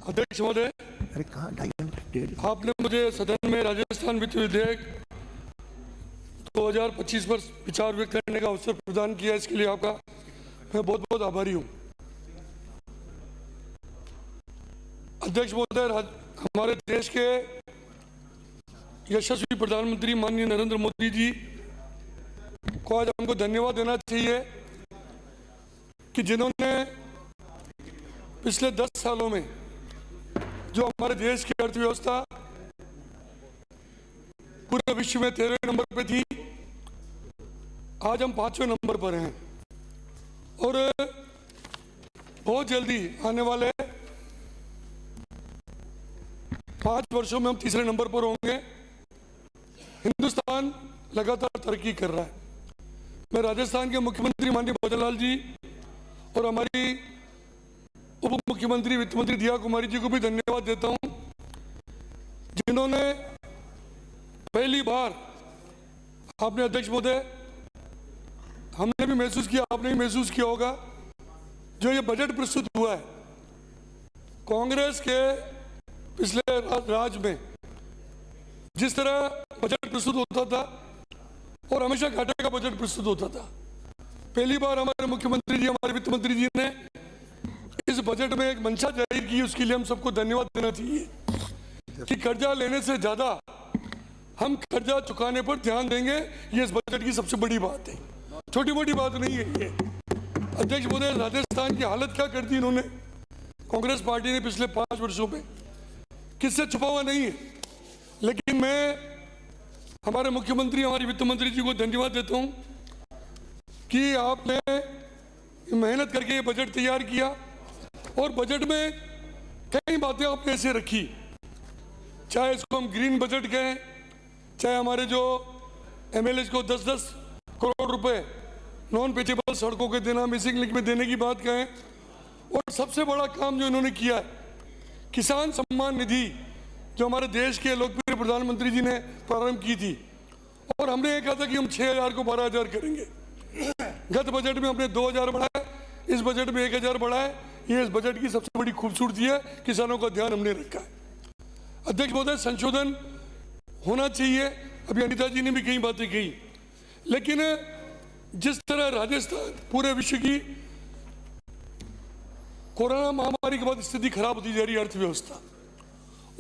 अध्यक्ष महोदय, अरे कहाँ 2.5 आपने मुझे सदन में राजस्थान वित्त विधेयक 2025 पर विचार व्यक्त करने का अवसर प्रदान किया, इसके लिए आपका मैं बहुत बहुत आभारी हूँ। अध्यक्ष महोदय, हमारे देश के यशस्वी प्रधानमंत्री माननीय नरेंद्र मोदी जी को आज हमको धन्यवाद देना चाहिए कि जिन्होंने पिछले 10 सालों में जो हमारे देश की अर्थव्यवस्था पूरे विश्व में 13वें नंबर पे थी, आज हम 5वें नंबर पर हैं और बहुत जल्दी आने वाले 5 वर्षों में हम तीसरे नंबर पर होंगे। हिंदुस्तान लगातार तरक्की कर रहा है। मैं राजस्थान के मुख्यमंत्री माननीय भजन लाल जी और हमारी उप मुख्यमंत्री वित्त मंत्री दिया कुमारी जी को भी धन्यवाद देता हूं, जिन्होंने पहली बार, आपने अध्यक्ष महोदय, हमने भी महसूस किया, आपने भी महसूस किया होगा, जो ये बजट प्रस्तुत हुआ है कांग्रेस के पिछले राज में जिस तरह बजट प्रस्तुत होता था और हमेशा घाटे का बजट प्रस्तुत होता था, पहली बार हमारे मुख्यमंत्री जी, हमारे वित्त मंत्री जी ने इस बजट में एक मंशा जाहिर की। उसके लिए हम सबको धन्यवाद देना चाहिए कि कर्जा लेने से ज्यादा हम कर्जा चुकाने पर ध्यान देंगे। ये इस बजट की सबसे बड़ी बात है, छोटी मोटी बात नहीं है ये। अध्यक्ष महोदय, राजस्थान की हालत क्या कर दी इन्होंने, कांग्रेस पार्टी ने पिछले 5 वर्षों में, किससे छुपा हुआ नहीं है। लेकिन मैं हमारे मुख्यमंत्री, हमारे वित्त मंत्री जी को धन्यवाद देता हूं कि आपने मेहनत करके ये बजट तैयार किया और बजट में कई बातें आपने ऐसे रखी, चाहे इसको हम ग्रीन बजट कहें, चाहे हमारे जो एमएलए को 10-10 करोड़ रुपए नॉन पेचेबल सड़कों के देना, मिसिंग लिंक में देने की बात कहें, और सबसे बड़ा काम जो इन्होंने किया है, किसान सम्मान निधि जो हमारे देश के लोकप्रिय प्रधानमंत्री जी ने प्रारंभ की थी, और हमने ये कहा था कि हम 6,000 को 12,000 करेंगे। गत बजट में हमने 2,000 बढ़ाया, इस बजट में 1,000 बढ़ाया। ये इस बजट की सबसे बड़ी खूबसूरती है, किसानों का ध्यान हमने रखा है। अध्यक्ष महोदय, संशोधन होना चाहिए, अभी अनिता जी ने भी कई बातें कही, लेकिन जिस तरह राजस्थान पूरे विश्व की कोरोना महामारी के बाद स्थिति खराब होती जा रही है, अर्थव्यवस्था,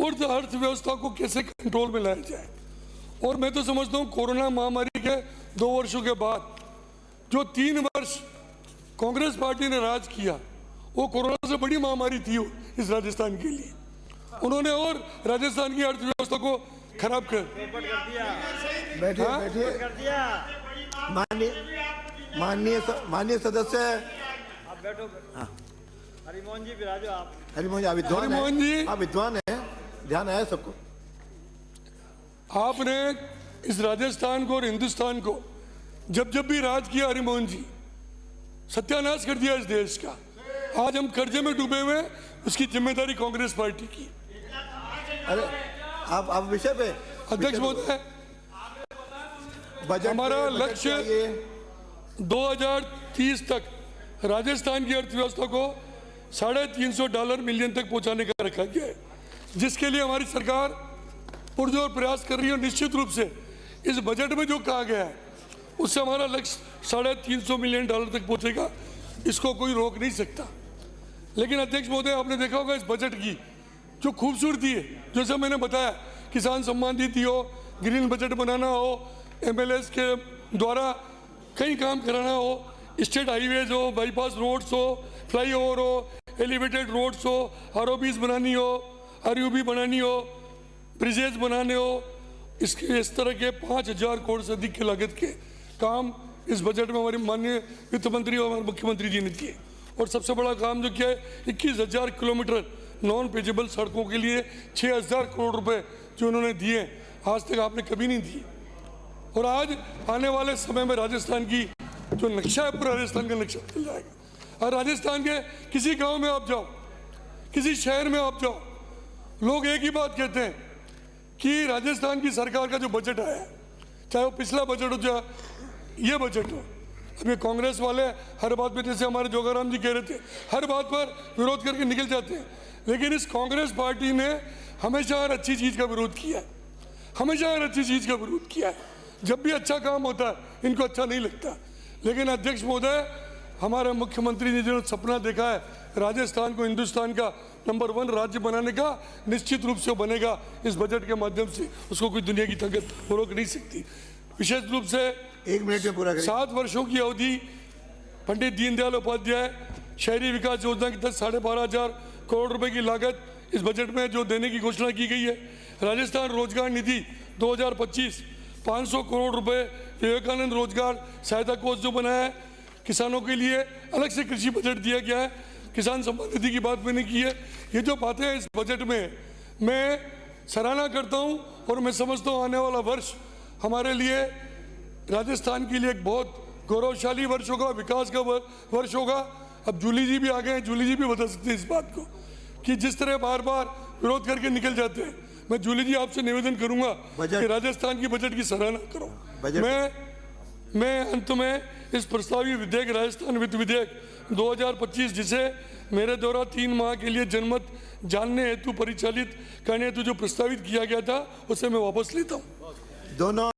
और अर्थव्यवस्था को कैसे कंट्रोल में लाया जाए। और मैं तो समझता हूं कोरोना महामारी के 2 वर्षों के बाद जो 3 वर्ष कांग्रेस पार्टी ने राज किया, वो कोरोना से बड़ी महामारी थी इस राजस्थान के लिए। उन्होंने और राजस्थान की अर्थव्यवस्था को खराब कर बैठिए बैठिए माननीय सदस्य आप बैठो। हरिमोहन जी विराजो। आप हरिमोहन जी, हरिमोहन जी, आप विद्वान हैं, ध्यान आया सबको। आपने इस राजस्थान को और हिंदुस्तान को जब जब भी राज किया, हरिमोहन जी, सत्यानाश कर दिया इस देश का। आज हम कर्जे में डूबे हुए, उसकी जिम्मेदारी कांग्रेस पार्टी की। अरे आप विषय पे। अध्यक्ष महोदय, हमारा लक्ष्य 2030 तक राजस्थान की अर्थव्यवस्था को $350 मिलियन तक पहुंचाने का रखा गया है, जिसके लिए हमारी सरकार पुरजोर प्रयास कर रही है। निश्चित रूप से इस बजट में जो कहा गया है, उससे हमारा लक्ष्य $350 मिलियन तक पहुंचेगा, इसको कोई रोक नहीं सकता। लेकिन अध्यक्ष महोदय, आपने देखा होगा इस बजट की जो खूबसूरती है, जैसे मैंने बताया, किसान सम्मान निधि हो, ग्रीन बजट बनाना हो, एमएलए के द्वारा कई काम कराना हो, स्टेट हाईवेज हो, बाईपास रोड्स हो, फ्लाईओवर हो, एलिवेटेड रोड्स हो, आरओबीज बनानी हो, आरयूबी बनानी हो, ब्रिजेज बनाने हो, इस तरह के 5,000 करोड़ से अधिक की लागत के काम इस बजट में हमारे माननीय वित्त मंत्री और हमारे मुख्यमंत्री जी ने किए। और सबसे बड़ा काम जो किया है, 21,000 किलोमीटर नॉन पेजेबल सड़कों के लिए 6,000 करोड़ रुपए जो उन्होंने दिए, आज तक आपने कभी नहीं दिए। और आज आने वाले समय में राजस्थान की जो नक्शा है, पूरा राजस्थान का नक्शा बदल जाएगा। और राजस्थान के किसी गांव में आप जाओ, किसी शहर में आप जाओ, लोग एक ही बात कहते हैं कि राजस्थान की सरकार का जो बजट आया है, चाहे वो पिछला बजट हो चाहे ये बजट हो, अब ये कांग्रेस वाले हर बात पे, जैसे हमारे जोगाराम जी कह रहे थे, हर बात पर विरोध करके निकल जाते हैं। लेकिन इस कांग्रेस पार्टी ने हमेशा हर अच्छी चीज़ का विरोध किया है, हमेशा हर अच्छी चीज़ का विरोध किया है। जब भी अच्छा काम होता है इनको अच्छा नहीं लगता। लेकिन अध्यक्ष महोदय, हमारे मुख्यमंत्री ने जो सपना देखा है राजस्थान को हिंदुस्तान का नंबर 1 राज्य बनाने का, निश्चित रूप से बनेगा इस बजट के माध्यम से। उसको कोई दुनिया की ताकत रोक नहीं सकती। विशेष रूप से 1 मिनट में पूरा करें। 7 वर्षों की अवधि पंडित दीनदयाल उपाध्याय शहरी विकास योजना के तहत 12,500 करोड़ रुपए की लागत इस बजट में जो देने की घोषणा की गई है। राजस्थान रोजगार निधि 2025 500 करोड़ रुपए, विवेकानंद रोजगार सहायता कोष जो बनाया है, किसानों के लिए अलग से कृषि बजट दिया गया है। किसान सम्मान निधि की बात मैंने की है। ये जो बातें हैं इस बजट में मैं सराहना करता हूं और मैं समझता हूं आने वाला वर्ष हमारे लिए, राजस्थान के लिए एक बहुत गौरवशाली वर्ष होगा, विकास का वर्ष होगा। अब जूली जी भी आ गए हैं, जूली जी भी बता सकते हैं इस बात को कि जिस तरह बार बार विरोध करके निकल जाते हैं। मैं जूली जी आपसे निवेदन करूंगा कि राजस्थान की बजट की सराहना करो। मैं अंत में इस प्रस्तावित विधेयक राजस्थान वित्त विधेयक 2025 जिसे मेरे द्वारा 3 माह के लिए जनमत जानने हेतु परिचालित करने हेतु जो प्रस्तावित किया गया था उसे मैं वापस लेता हूं। दोनों